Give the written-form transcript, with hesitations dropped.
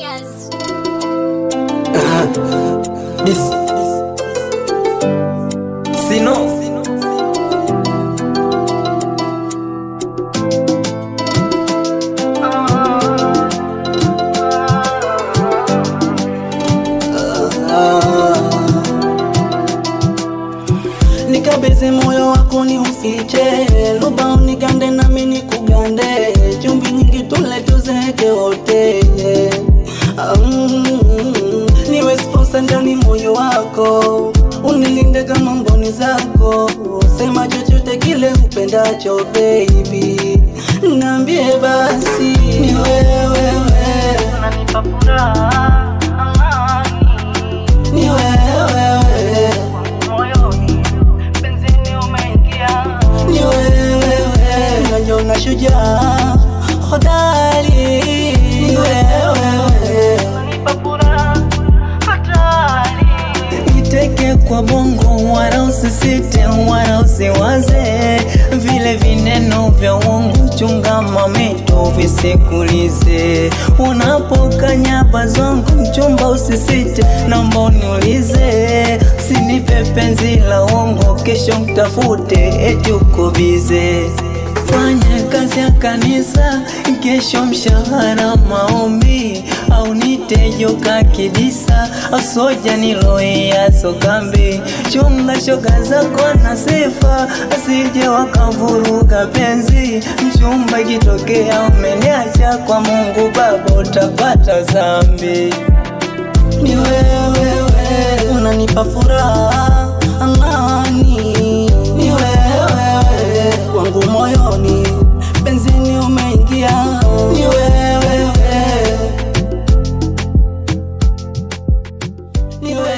Genius. This Sino. Nikabeze moyo wako ni ufiche, luba unigande na mini kugande, chumbi nyingi tule tuzeke wote. Niwe sponsor ndani moyo wako, unilinde kama mboni zako, sema chochote kile upendacho baby, niambie basi. Ni wewe unanipa furaha, ni wewe na shujaa hodari, ni wewe unanipa furaha hatari. Iteke kwa bongo wala usisite wala usiwaze, vile vineno vya uongo chunga mamito visikulize. Unapokanya zongo mchumba usisite, naomba uniulize, sinipe penzi la uongo kesho mtafute eti uko bize. Fanya kazi ya kanisa, kesho mshahara maombi, au nitejoka kidisa, asoja niloia sokambi. Chunga shoga zako na sifa, asije wakavuruga penzi, mchumba kitokea umeniacha kwa Mungu Baba utapata zambi. Ni wewe unanipa furaha amani, ni wewe wangu moyoni, benzini umeingia, ni wewe, ni wewe.